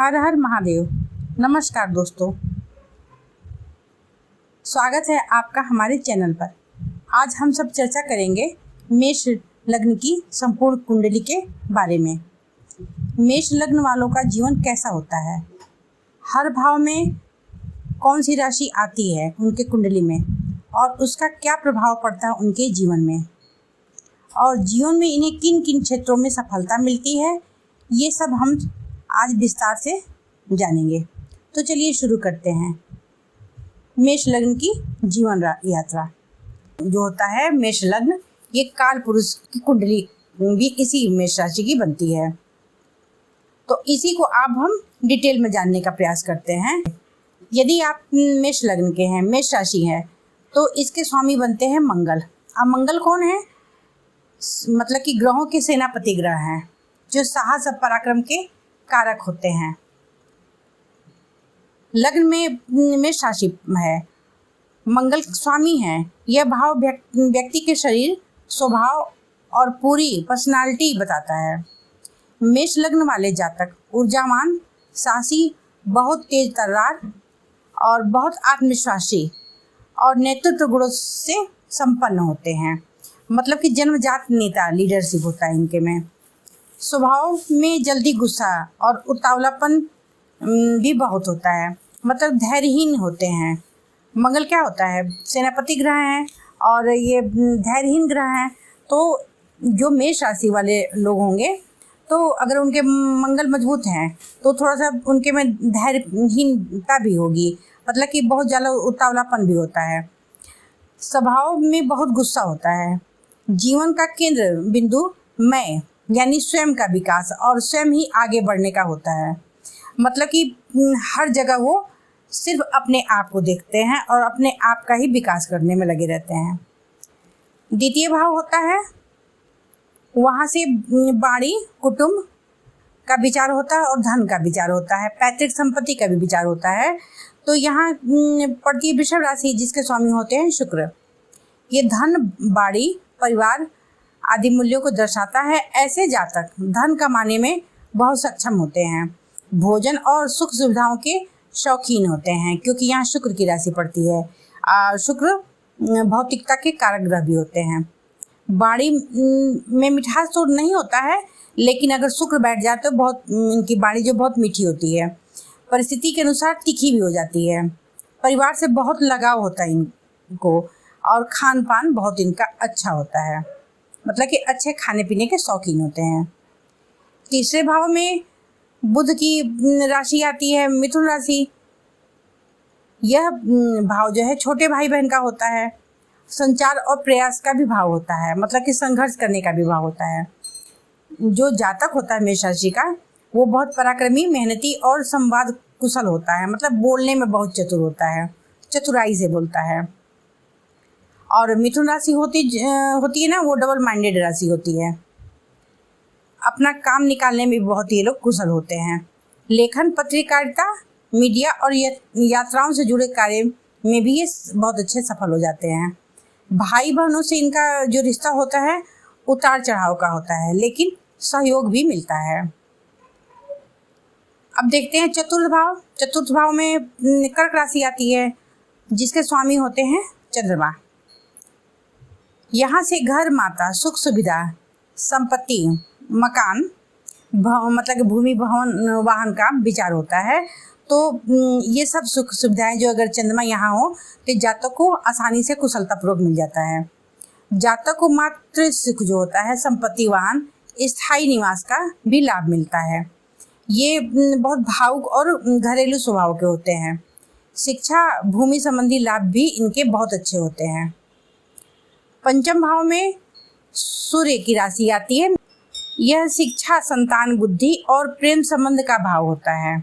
हर हर महादेव। नमस्कार दोस्तों, स्वागत है आपका हमारे चैनल पर। आज हम सब चर्चा करेंगे मेष लग्न की संपूर्ण कुंडली के बारे में। मेष लग्न वालों का जीवन कैसा होता है, हर भाव में कौन सी राशि आती है उनके कुंडली में और उसका क्या प्रभाव पड़ता है उनके जीवन में, और जीवन में इन्हें किन किन क्षेत्रों में सफलता मिलती है, ये सब हम आज विस्तार से जानेंगे। तो चलिए शुरू करते हैं। मेष लग्न की जीवन यात्रा जो होता है मेष लग्न, ये काल पुरुष की कुंडली भी इसी मेष राशि की बनती है। तो इसी को अब हम डिटेल में जानने का प्रयास करते हैं। यदि आप मेष लग्न के हैं, मेष राशि है, तो इसके स्वामी बनते हैं मंगल। अब मंगल कौन है? मतलब कि ग्रहों के सेनापति ग्रह हैं, जो साहस और पराक्रम के कारक होते हैं। लग्न में मेष राशि है, मंगल स्वामी है। यह भाव व्यक्ति के शरीर, स्वभाव और पूरी पर्सनालिटी बताता है। मेष लग्न वाले जातक ऊर्जावान, साहसी, बहुत तेज तर्रार और बहुत आत्मविश्वासी और नेतृत्व गुणों से संपन्न होते हैं। मतलब कि जन्मजात नेता, लीडरशिप होता है इनके में। स्वभाव में जल्दी गुस्सा और उतावलापन भी बहुत होता है, मतलब धैर्यहीन होते हैं। मंगल क्या होता है? सेनापति ग्रह है और ये धैर्यहीन ग्रह है। तो जो मेष राशि वाले लोग होंगे, तो अगर उनके मंगल मजबूत हैं तो थोड़ा सा उनके में धैर्यहीनता भी होगी, मतलब कि बहुत ज़्यादा उतावलापन भी होता है। स्वभाव में बहुत गुस्सा होता है। जीवन का केंद्र बिंदु मैं यानी स्वयं का विकास और स्वयं ही आगे बढ़ने का होता है। मतलब कि हर जगह वो सिर्फ अपने आप को देखते हैं और अपने आप का ही विकास करने में लगे रहते हैं। द्वितीय भाव होता है, वहाँ से बाड़ी कुटुंब का विचार होता है और धन का विचार होता है, पैतृक संपत्ति का भी विचार होता है। तो यहाँ पड़ती है वृषभ राशि, जिसके स्वामी होते हैं शुक्र। ये धन, बाड़ी, परिवार आदि मूल्यों को दर्शाता है। ऐसे जातक धन कमाने में बहुत सक्षम होते हैं, भोजन और सुख सुविधाओं के शौकीन होते हैं, क्योंकि यहाँ शुक्र की राशि पड़ती है। शुक्र भौतिकता के कारक ग्रह भी होते हैं। बाड़ी में मिठास तो नहीं होता है, लेकिन अगर शुक्र बैठ जाए तो बहुत इनकी बाड़ी जो बहुत मीठी होती है, परिस्थिति के अनुसार तीखी भी हो जाती है। परिवार से बहुत लगाव होता है इनको और खान पान बहुत इनका अच्छा होता है, मतलब कि अच्छे खाने पीने के शौकीन होते हैं। तीसरे भाव में बुध की राशि आती है, मिथुन राशि। यह भाव जो है छोटे भाई बहन का होता है। संचार और प्रयास का भी भाव होता है, मतलब कि संघर्ष करने का भी भाव होता है। जो जातक होता है मेष राशि का, वो बहुत पराक्रमी, मेहनती और संवाद कुशल होता है, मतलब बोलने में बहुत चतुर होता है, चतुराई से बोलता है। और मिथुन राशि होती है ना, वो डबल माइंडेड राशि होती है। अपना काम निकालने में बहुत ये लोग कुशल होते हैं। लेखन, पत्रकारिता, मीडिया और यात्राओं से जुड़े कार्य में भी ये बहुत अच्छे सफल हो जाते हैं। भाई बहनों से इनका जो रिश्ता होता है उतार चढ़ाव का होता है, लेकिन सहयोग भी मिलता है। अब देखते हैं चतुर्थ भाव। चतुर्थ भाव में कर्क राशि आती है, जिसके स्वामी होते हैं चंद्रमा। यहाँ से घर, माता, सुख सुविधा, संपत्ति, मकान, मतलब कि भूमि, भवन, वाहन का विचार होता है। तो ये सब सुख सुविधाएं जो अगर चंद्रमा यहाँ हो तो जातक को आसानी से कुशलतापूर्वक मिल जाता है। जातक को मात्र सुख जो होता है, संपत्ति, वाहन, स्थायी निवास का भी लाभ मिलता है। ये बहुत भावुक और घरेलू स्वभाव के होते हैं। शिक्षा, भूमि संबंधी लाभ भी इनके बहुत अच्छे होते हैं। पंचम भाव में सूर्य की राशि आती है। यह शिक्षा, संतान, बुद्धि और प्रेम संबंध का भाव होता है।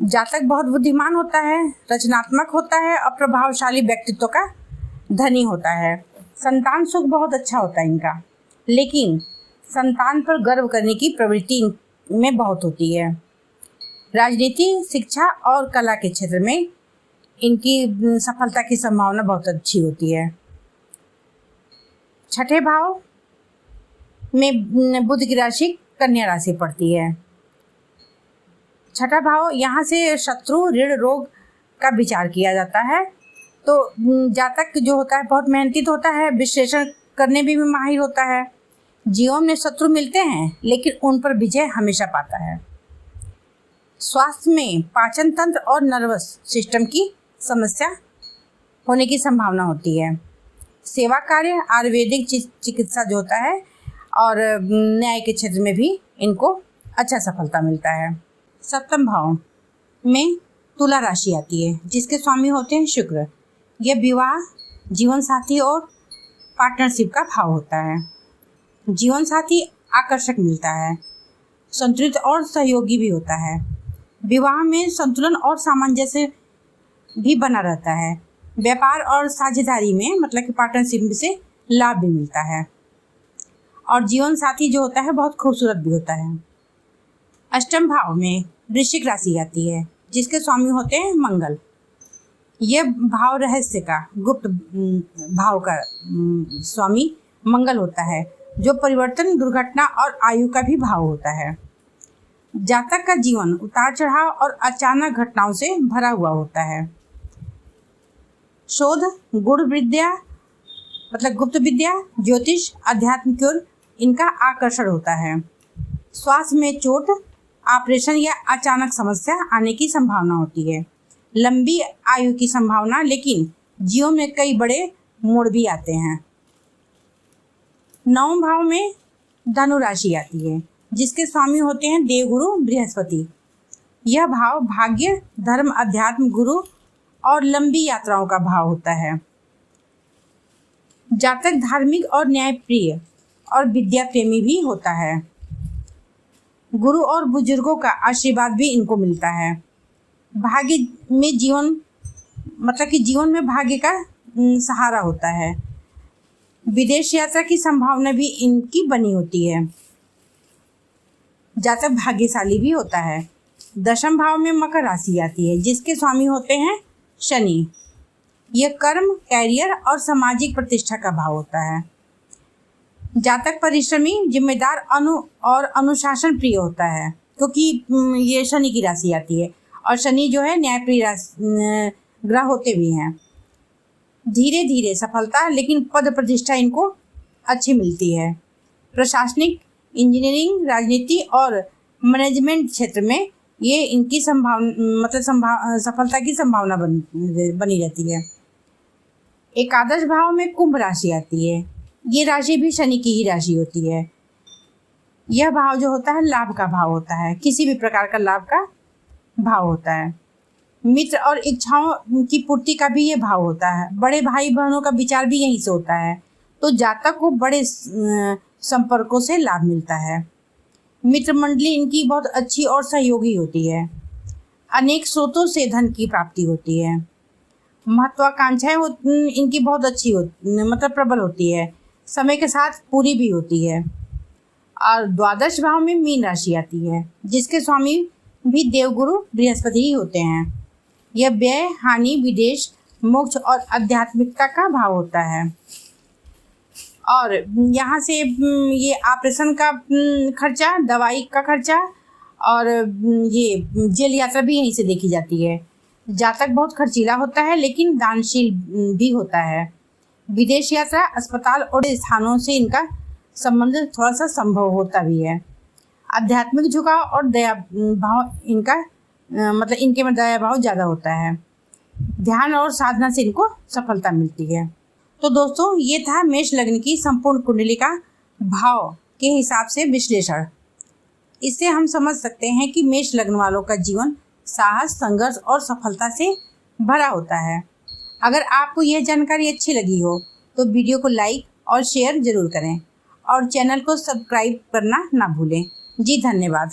जातक बहुत बुद्धिमान होता है, रचनात्मक होता है और प्रभावशाली व्यक्तित्व का धनी होता है। संतान सुख बहुत अच्छा होता है इनका, लेकिन संतान पर गर्व करने की प्रवृत्ति में बहुत होती है। राजनीति, शिक्षा और कला के क्षेत्र में इनकी सफलता की संभावना बहुत अच्छी होती है। छठे भाव में बुध की राशि कन्या राशि पड़ती है। छठा भाव, यहाँ से शत्रु, ऋण, रोग का विचार किया जाता है। तो जातक जो होता है बहुत मेहनती तो होता है, विश्लेषण करने में भी माहिर होता है। जीवन में शत्रु मिलते हैं लेकिन उन पर विजय हमेशा पाता है। स्वास्थ्य में पाचन तंत्र और नर्वस सिस्टम की समस्या होने की संभावना होती है। सेवा कार्य, आयुर्वेदिक चिकित्सा जो होता है और न्याय के क्षेत्र में भी इनको अच्छा सफलता मिलता है। सप्तम भाव में तुला राशि आती है जिसके स्वामी होते हैं शुक्र। यह विवाह, जीवन साथी और पार्टनरशिप का भाव होता है। जीवन साथी आकर्षक मिलता है, संतुलित और सहयोगी भी होता है। विवाह में संतुलन और सामंजस्य भी बना रहता है। व्यापार और साझेदारी में मतलब कि पार्टनरशिप से लाभ भी मिलता है। और जीवन साथी जो होता है बहुत खूबसूरत भी होता है। अष्टम भाव में वृश्चिक राशि आती है जिसके स्वामी होते हैं मंगल। यह भाव रहस्य का, गुप्त भाव का स्वामी मंगल होता है जो परिवर्तन, दुर्घटना और आयु का भी भाव होता है। जातक का जीवन उतार चढ़ाव और अचानक घटनाओं से भरा हुआ होता है। शोध, गुड़ विद्या मतलब गुप्त विद्या, ज्योतिष, आध्यात्मिक ओर इनका आकर्षण होता है। स्वास्थ्य में चोट, ऑपरेशन या अचानक समस्या आने की संभावना होती है। लंबी आयु की संभावना, लेकिन जीवन में कई बड़े मोड़ भी आते हैं। नवम भाव में धनु राशि आती है जिसके स्वामी होते हैं देवगुरु बृहस्पति। यह भाव भाग्य, धर्म, अध्यात्म, गुरु और लंबी यात्राओं का भाव होता है। जातक धार्मिक और न्यायप्रिय और विद्या प्रेमी भी होता है। गुरु और बुजुर्गों का आशीर्वाद भी इनको मिलता है। भाग्य में जीवन मतलब कि जीवन में भाग्य का सहारा होता है। विदेश यात्रा की संभावना भी इनकी बनी होती है। जातक भाग्यशाली भी होता है। दशम भाव में मकर राशि आती है जिसके स्वामी होते हैं शनि। यह कर्म, कैरियर और सामाजिक प्रतिष्ठा का भाव होता है। जातक परिश्रमी, जिम्मेदार और अनुशासन प्रिय होता है क्योंकि ये शनि की राशि आती है और शनि जो है न्यायप्रिय ग्रह होते भी हैं। धीरे धीरे सफलता, लेकिन पद प्रतिष्ठा इनको अच्छी मिलती है। प्रशासनिक, इंजीनियरिंग, राजनीति और मैनेजमेंट क्षेत्र में ये इनकी सफलता की संभावना बनी रहती है। एकादश भाव में कुंभ राशि आती है। ये राशि भी शनि की ही राशि होती है। यह भाव जो होता है लाभ का भाव होता है, किसी भी प्रकार का लाभ का भाव होता है। मित्र और इच्छाओं की पूर्ति का भी ये भाव होता है। बड़े भाई बहनों का विचार भी यहीं से होता है, तो जातक को बड़े संपर्कों से लाभ मिलता है। मित्र मंडली इनकी बहुत अच्छी और सहयोगी होती है। अनेक स्रोतों से धन की प्राप्ति होती है। महत्वाकांक्षाएं इनकी बहुत अच्छी मतलब प्रबल होती है, समय के साथ पूरी भी होती है। और द्वादश भाव में मीन राशि आती है जिसके स्वामी भी देवगुरु बृहस्पति ही होते हैं। यह व्यय, हानि, विदेश, मोक्ष और आध्यात्मिकता का भाव होता है। और यहाँ से ये ऑपरेशन का खर्चा, दवाई का खर्चा और ये जेल यात्रा भी यहीं से देखी जाती है। जातक बहुत खर्चीला होता है लेकिन दानशील भी होता है। विदेश यात्रा, अस्पताल और स्थानों से इनका संबंध थोड़ा सा संभव होता भी है। आध्यात्मिक झुकाव और दया भाव इनका मतलब इनके में दया भाव ज़्यादा होता है। ध्यान और साधना से इनको सफलता मिलती है। तो दोस्तों ये था मेष लग्न की संपूर्ण कुंडली का भाव के हिसाब से विश्लेषण। इससे हम समझ सकते हैं कि मेष लग्न वालों का जीवन साहस, संघर्ष और सफलता से भरा होता है। अगर आपको यह जानकारी अच्छी लगी हो तो वीडियो को लाइक और शेयर जरूर करें और चैनल को सब्सक्राइब करना ना भूलें। जी धन्यवाद।